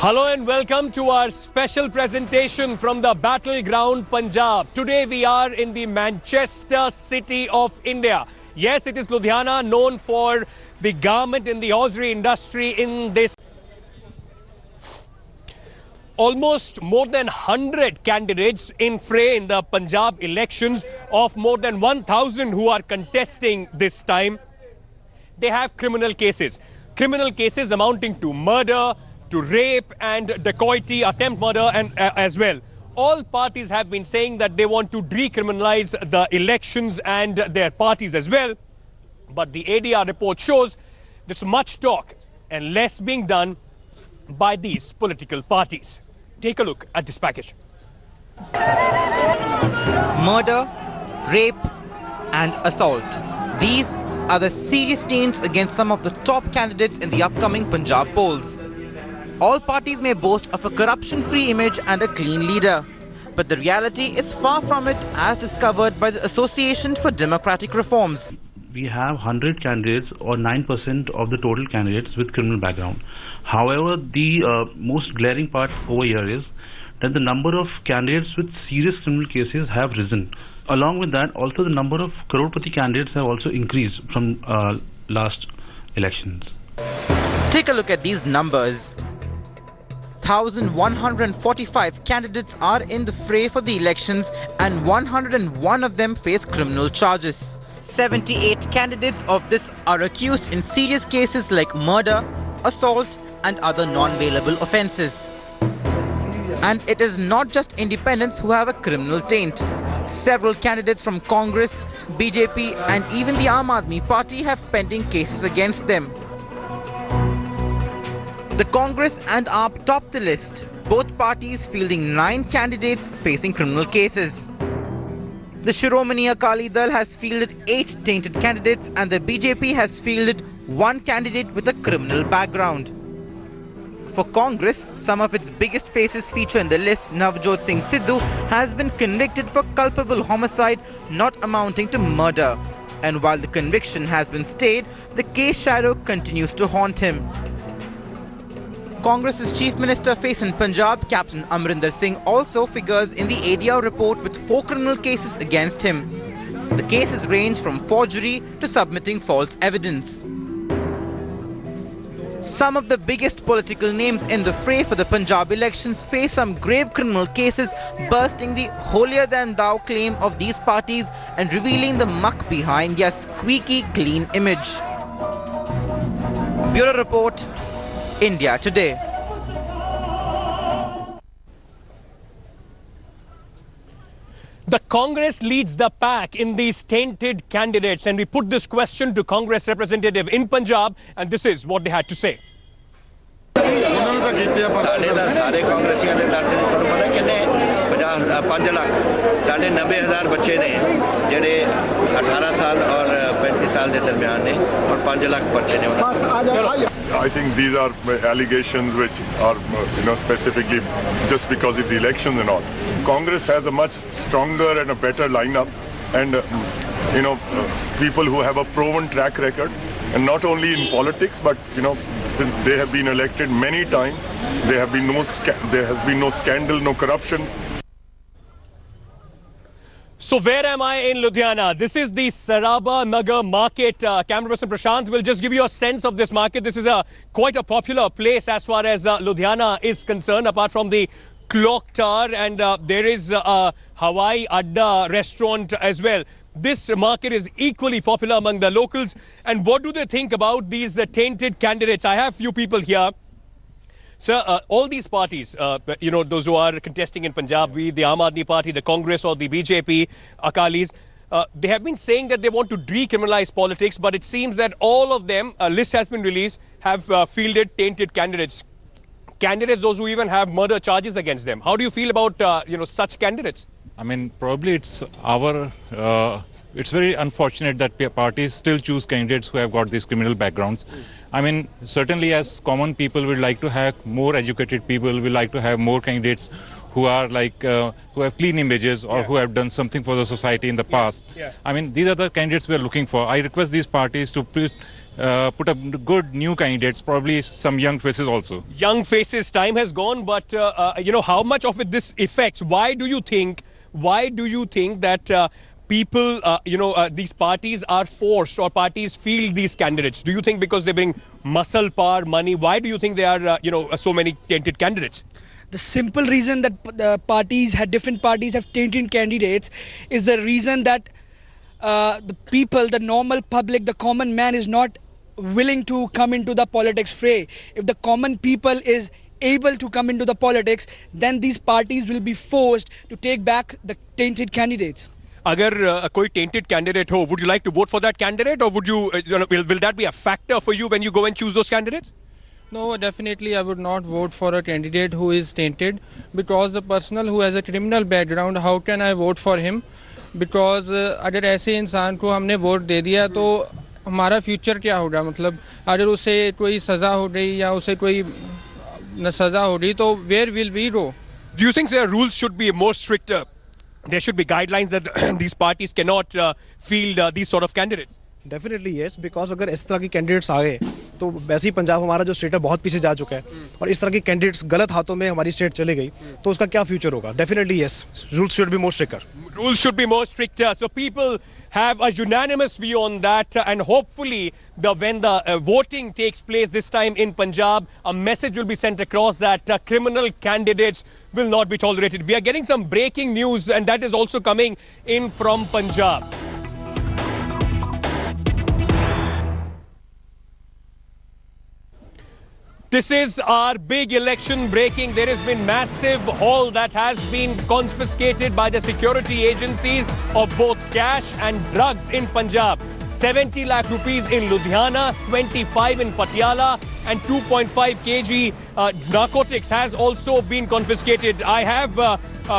Hello and welcome to our special presentation from the battleground Punjab. Today we are in the Manchester city of India. Yes, it is Ludhiana, known for the garment and the hosiery industry in this. Almost more than 100 candidates in fray in the Punjab elections, of more than 1,000 who are contesting this time. They have criminal cases amounting to murder, to rape and dacoity, attempt murder and as well. All parties have been saying that they want to decriminalize the elections and their parties as well. But the ADR report shows there's much talk and less being done by these political parties. Take a look at this package. Murder, rape and assault. These are the serious stains against some of the top candidates in the upcoming Punjab polls. All parties may boast of a corruption-free image and a clean leader. But the reality is far from it, as discovered by the Association for Democratic Reforms. We have 100 candidates, or 9% of the total candidates, with criminal background. However, the most glaring part over here is that the number of candidates with serious criminal cases have risen. Along with that, also the number of crorepati candidates have also increased from last elections. Take a look at these numbers. 1,145 candidates are in the fray for the elections and 101 of them face criminal charges. 78 candidates of this are accused in serious cases like murder, assault and other non-bailable offences. And it is not just independents who have a criminal taint. Several candidates from Congress, BJP and even the Aam Aadmi Party have pending cases against them. The Congress and AAP top the list, both parties fielding 9 candidates facing criminal cases. The Shiromani Akali Dal has fielded 8 tainted candidates and the BJP has fielded 1 candidate with a criminal background. For Congress, some of its biggest faces feature in the list. Navjot Singh Sidhu has been convicted for culpable homicide not amounting to murder. And while the conviction has been stayed, the case shadow continues to haunt him. Congress's Chief Minister facing Punjab, Captain Amrinder Singh, also figures in the ADR report with 4 criminal cases against him. The cases range from forgery to submitting false evidence. Some of the biggest political names in the fray for the Punjab elections face some grave criminal cases, bursting the holier-than-thou claim of these parties and revealing the muck behind their squeaky clean image. Bureau Report, India Today. The Congress leads the pack in these tainted candidates, and we put this question to Congress representative in Punjab, and this is what they had to say. ਸਾਡੇ ਦਾ ਸਾਰੇ ਕਾਂਗਰਸੀਆਂ ਦੇ ਦਰਜ ਨੇ ਤੁਹਾਨੂੰ ਪਤਾ ਕਿੰਨੇ 5 ਲੱਖ ਸਾਡੇ 90,000 ਬੱਚੇ ਨੇ ਜਿਹੜੇ 18 ਸਾਲ ਔਰ 35 ਸਾਲ ਦੇ ਦਰਮਿਆਨ ਨੇ ਔਰ 5 ਲੱਖ ਬੱਚੇ ਨੇ ਉਹਨਾਂ I think these are allegations which are specifically just because of the elections and all. Congress has a much stronger and a better lineup and people who have a proven track record, and not only in politics but since they have been elected many times, there has been no scandal, no corruption. So where am I in Ludhiana? This is the Saraba Nagar market. Camera person Prashant will just give you a sense of this market. This is quite a popular place as far as Ludhiana is concerned, apart from the clock tower, and there is a Hawaii Adda restaurant as well. This market is equally popular among the locals. And what do they think about these tainted candidates? I have few people here. Sir, all these parties, those who are contesting in Punjab, the Aam Aadmi Party, the Congress or the BJP, Akalis, they have been saying that they want to decriminalize politics, but it seems that all of them, a list has been released, have fielded tainted candidates. Candidates, those who even have murder charges against them. How do you feel about, such candidates? I mean, probably it's it's very unfortunate that parties still choose candidates who have got these criminal backgrounds. I mean, certainly as common people, we'd like to have more educated people, we like to have more candidates who are who have clean images or who have done something for the society in the past. I mean, these are the candidates we are looking for. I request these parties to please put up good new candidates, probably some young faces also. Young faces, time has gone, but you know, how much of it this affects? Why do you think that people, these parties are forced, or parties field these candidates? Do you think because they bring muscle, power, money? Why do you think there are, so many tainted candidates? The simple reason that different parties have tainted candidates is the reason that the people, the normal public, the common man is not willing to come into the politics fray. If the common people is able to come into the politics, then these parties will be forced to take back the tainted candidates. Agar koi tainted candidate ho, would you like to vote for that candidate, or would you, will that be a factor for you when you go and choose those candidates? No, definitely I would not vote for a candidate who is tainted, because the person who has a criminal background, how can I vote for him? Because अगर ऐसे इंसान को हमने vote दे दिया तो हमारा future क्या होगा? मतलब अगर उसे कोई सज़ा हो गई या उसे कोई सज़ा हो गई तो where will we go? Do you think their rules should be more stricter? There should be guidelines that these parties cannot field these sort of candidates. Definitely yes, because अगर इस तरह के कैंडिडेट्स आ गए तो वैसे ही पंजाब हमारा जो स्टेट है बहुत पीछे जा चुका है, और इस तरह के कैंडिडेट्स गलत हाथों में हमारी स्टेट चले गई तो उसका क्या फ्यूचर होगा? Definitely yes, rules should be more stricter. Rules should be more stricter. So people have a unanimous view on that, and hopefully when the voting takes place this time in Punjab, a message will be sent across that criminal candidates will not be tolerated. We are getting some breaking news, and that is also coming in from Punjab. This is our big election breaking. There has been massive haul that has been confiscated by the security agencies of both cash and drugs in Punjab. 70 lakh rupees in Ludhiana, 25 in Patiala, and 2.5 kg narcotics has also been confiscated. I have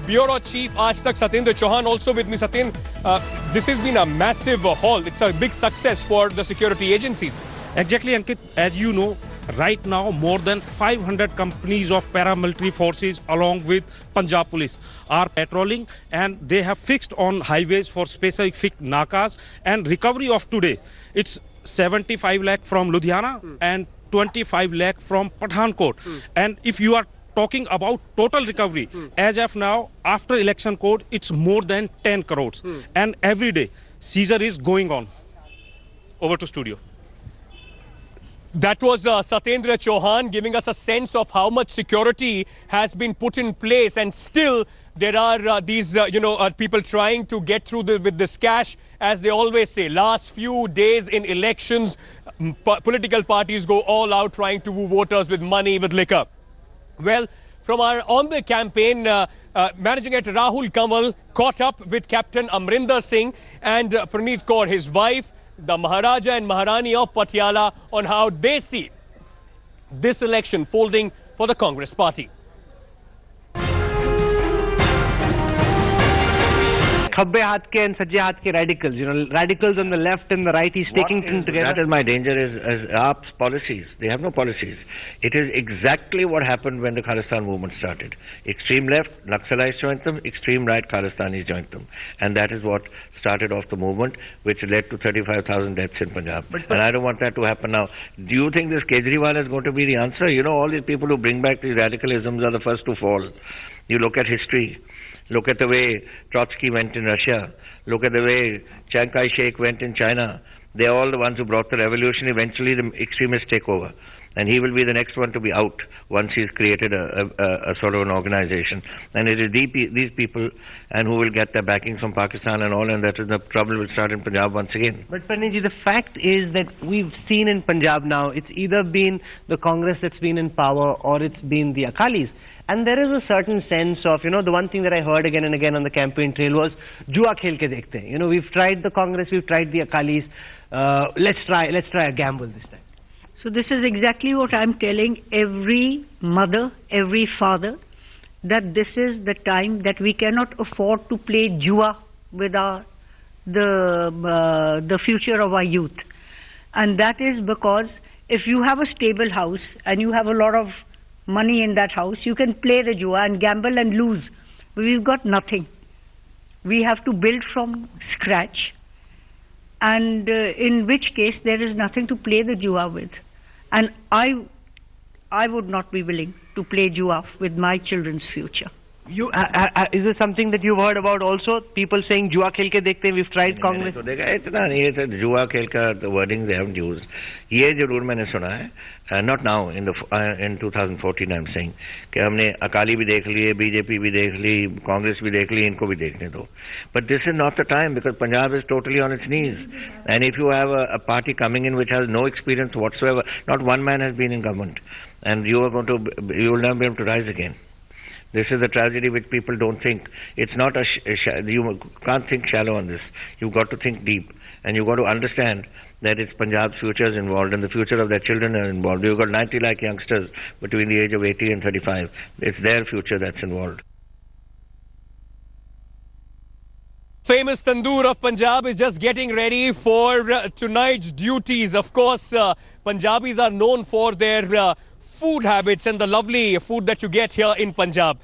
Bureau Chief Aaj Tak Satyendra Chauhan also with me. Satyendra, this has been a massive haul. It's a big success for the security agencies. Exactly, Ankit. As you know, right now more than 500 companies of paramilitary forces along with Punjab Police are patrolling, and they have fixed on highways for specific nakas. And recovery of today, it's 75 lakh from Ludhiana and 25 lakh from Pathankot. And if you are talking about total recovery, as of now, after election code, it's more than 10 crores. And every day, seizure is going on. Over to studio. That was Satyendra Chauhan giving us a sense of how much security has been put in place, and still there are these people trying to get through with this cash. As they always say, last few days in elections, political parties go all out trying to woo voters with money, with liquor. Well, from our On The campaign, Managing Editor Rahul Kanwal caught up with Captain Amrinder Singh and Praneet Kaur, his wife, the Maharaja and Maharani of Patiala, on how they see this election folding for the Congress party. Khabbe haath ke and sajje haath ke radicals, radicals on the left and the right, he's taking them together. That is my danger, is AAP's policies. They have no policies. It is exactly what happened when the Khalistan movement started. Extreme left, Naxalites joined them, extreme right, Khalistanis joined them. And that is what started off the movement, which led to 35,000 deaths in Punjab. And I don't want that to happen now. Do you think this Kejriwal is going to be the answer? All these people who bring back these radicalisms are the first to fall. You look at history. Look at the way Trotsky went in Russia. Look at the way Chiang Kai-shek went in China. They are all the ones who brought the revolution. Eventually the extremists take over. And he will be the next one to be out once he's created a sort of an organization. And it is these people and who will get their backing from Pakistan and all, and that is the trouble will start in Punjab once again. But Praneet, the fact is that we've seen in Punjab now, it's either been the Congress that's been in power or it's been the Akalis. And there is a certain sense of, the one thing that I heard again and again on the campaign trail was, Jua khel ke dekhte hain. We've tried the Congress, we've tried the Akalis, let's try a gamble this time. So this is exactly what I'm telling every mother, every father, that this is the time that we cannot afford to play Jua with the future of our youth. And that is because if you have a stable house and you have a lot of money in that house, you can play the Jua and gamble and lose. But we've got nothing. We have to build from scratch. and in which case there is nothing to play the jua with. And I would not be willing to play jua with my children's future. Is it something that you've heard about also? People saying jua khel ke dekhte hain, we've tried Congress. तो देखा इतना नहीं है, जुआ खेल का the wording they haven't used. ये जरूर मैंने सुना है, not now in 2014 I'm saying कि हमने अकाली भी देख ली, बीजेपी भी देख ली, कांग्रेस भी देख ली, इनको भी देखने दो. But this is not the time because Punjab is totally on its knees. And if you have a party coming in which has no experience whatsoever, not one man has been in government, and you will never be able to rise again. This is a tragedy which people don't think. It's not you can't think shallow on this. You've got to think deep, and you've got to understand that it's Punjab's future is involved, and the future of their children are involved. You've got 90 lakh youngsters between the age of 80 and 35. It's their future that's involved. Famous tandoor of Punjab is just getting ready for tonight's duties. Of course, Punjabis are known for their food habits and the lovely food that you get here in Punjab.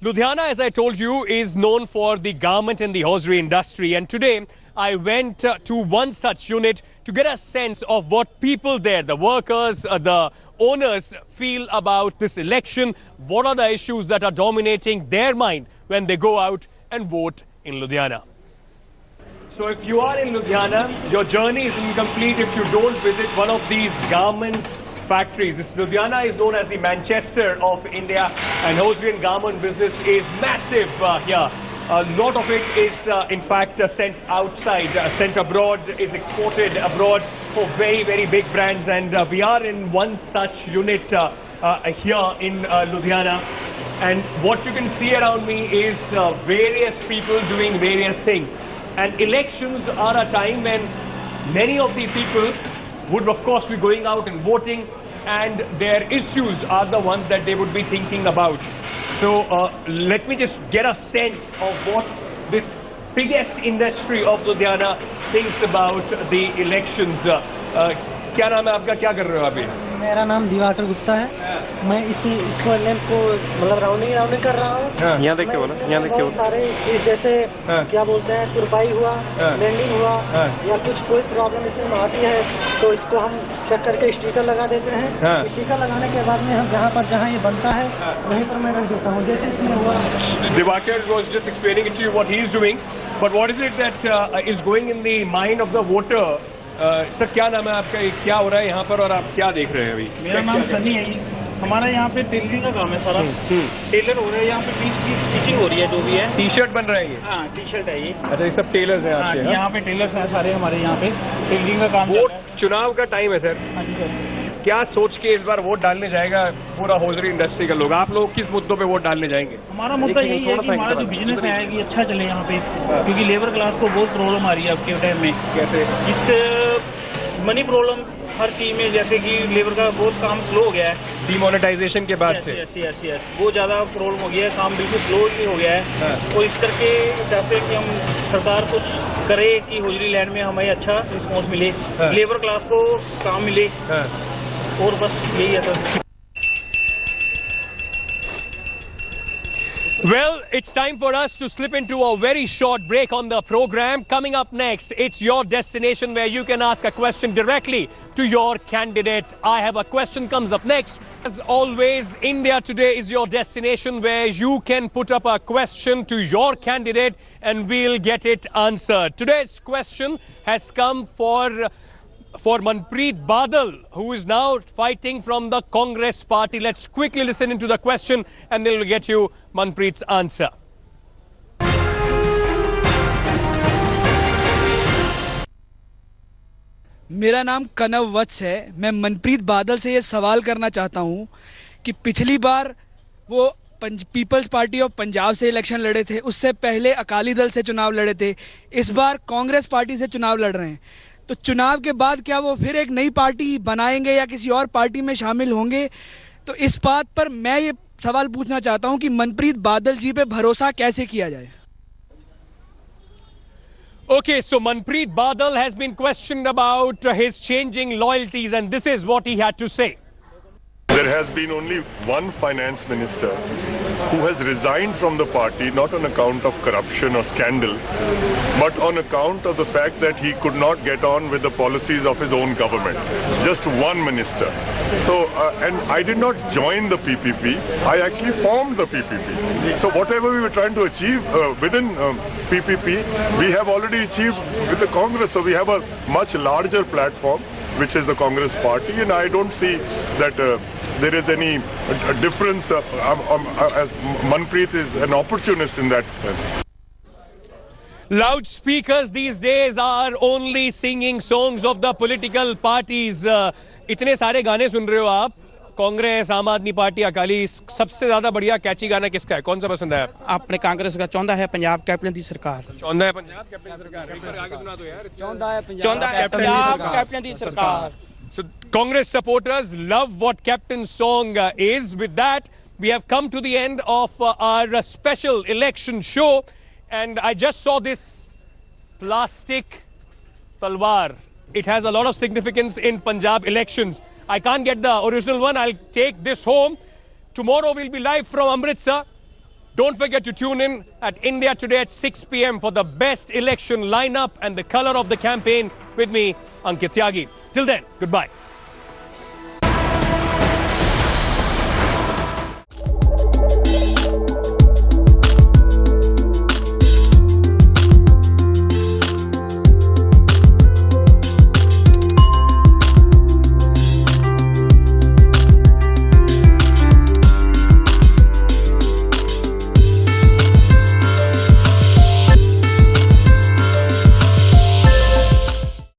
Ludhiana, as I told you, is known for the garment and the hosiery industry, and today I went to one such unit to get a sense of what people there, the workers, the owners, feel about this election. What are the issues that are dominating their mind when they go out and vote in Ludhiana? So if you are in Ludhiana, your journey is incomplete if you don't visit one of these garment factories. Ludhiana is known as the Manchester of India, and hosiery and garment business is massive here. A lot of it is in fact sent outside, sent abroad, is exported abroad for very, very big brands, and we are in one such unit here in Ludhiana, and what you can see around me is various people doing various things. And elections are a time when many of the people would of course be going out and voting, and their issues are the ones that they would be thinking about. So let me just get a sense of what this biggest industry of Ludhiana thinks about the elections. क्या नाम है आपका, क्या कर रहे हो अभी? मेरा नाम दिवाकर गुप्ता है. मैं इस इलेक्शन को मतलब राउंडिंग कर रहा हूँ. यहाँ देखते हो ना, यहाँ देखते हो. सारे जैसे क्या बोलते हैं, तुरपाई हुआ, लैंडिंग हुआ, या कुछ कोई प्रॉब्लम इसमें आती है तो इसको हम चेक करके स्टिकर लगा देते हैं. स्टिकर लगाने के बाद में हम जहाँ ये बनता है वहीं पर मैं रख देता हूँ. जैसे इसमें हुआ. Diwakar was just explaining it to you what he is doing, but what is it that is going in the mind of the voter? Sir क्या नाम है आपका, क्या हो रहा है यहाँ पर और आप क्या देख रहे हैं अभी? मेरा नाम सनी है. हमारा यहाँ पे टेलरिंग का काम है सारा. टेलर हो रहा है यहाँ पे, स्टिचिंग हो रही है जो भी है. टी शर्ट बन रहा है ये? हाँ, टी शर्ट है ये. अच्छा, ये सब टेलर्स हैं आपके? यहाँ पे टेलर्स हैं सारे हमारे यहाँ पे. टेलरिंग का काम. वोट चुनाव का टाइम है सर. हाँ जी सर. क्या सोच के इस बार वोट डालने जाएगा पूरा हॉजरी इंडस्ट्री का लोग? आप लोग किस मुद्दों पे वोट डालने जाएंगे? हमारा मुद्दा यही है कि हमारा जो बिजनेस है कि अच्छा चले यहाँ पे, क्योंकि लेबर क्लास को बहुत प्रॉब्लम आ रही है आपके टाइम में. कैसे? जिस मनी प्रॉब्लम हर चीज में, जैसे कि लेबर का बहुत काम स्लो हो गया है डिमोनेटाइजेशन के बाद से. यस बहुत ज़्यादा प्रॉब्लम हो गया है, काम बिल्कुल स्लो ही हो गया है. तो इस करके चाहते हैं कि हम सरकार कुछ करे कि हॉजरी लैंड में हमें अच्छा रिस्पॉन्स मिले, लेबर क्लास को काम मिले, और बस यही है sir. Well, it's time for us to slip into a very short break on the program. Coming up next, it's your destination where you can ask a question directly to your candidate. I have a question comes up next. As always, India Today is your destination where you can put up a question to your candidate and we'll get it answered. Today's question has come for Manpreet Badal, who is now fighting from the Congress party. Let's quickly listen into the question and then we'll get you Manpreet's answer. मेरा नाम कनव वत्स है. मैं मनप्रीत बादल से ये सवाल करना चाहता हूँ कि पिछली बार वो पीपल्स पार्टी ऑफ पंजाब से इलेक्शन लड़े थे, उससे पहले अकाली दल से चुनाव लड़े थे, इस बार कांग्रेस पार्टी से चुनाव लड़ रहे हैं. तो चुनाव के बाद क्या वो फिर एक नई पार्टी बनाएंगे या किसी और पार्टी में शामिल होंगे? तो इस बात पर मैं ये सवाल पूछना चाहता हूं कि मनप्रीत बादल जी पे भरोसा कैसे किया जाए? Okay, so Manpreet Badal has been questioned about his changing loyalties, and this is what he had to say. There has been only one finance minister who has resigned from the party not on account of corruption or scandal, but on account of the fact that he could not get on with the policies of his own government. Just one minister. So, and I did not join the PPP, I actually formed the PPP. So whatever we were trying to achieve within PPP, we have already achieved with the Congress. So we have a much larger platform, which is the Congress party, and I don't see that there is any difference. Manpreet is an opportunist in that sense. Loudspeakers these days are only singing songs of the political parties. इतने सारे गाने सुन रहे हो आप, कांग्रेस, आम आदमी party, Akali, सबसे ज्यादा बढ़िया कैची गाना किसका है? कौन सा पसंद है? आपने कांग्रेस का चाहता है पंजाब कैप्टन दी सरकार। चाहता है पंजाब कैप्टन दी सरकार। आगे सुना दो यार। चाहता है पंजाब कैप्टन दी सरकार। So Congress supporters love what Captain's song is. With that, we have come to the end of our special election show, and I just saw this plastic talwar. It has a lot of significance in Punjab elections. I can't get the original one. I'll take this home. Tomorrow we'll be live from Amritsar. Don't forget to tune in at India Today at 6 p.m. for the best election lineup and the color of the campaign with me, Ankit Tyagi. Till then, goodbye.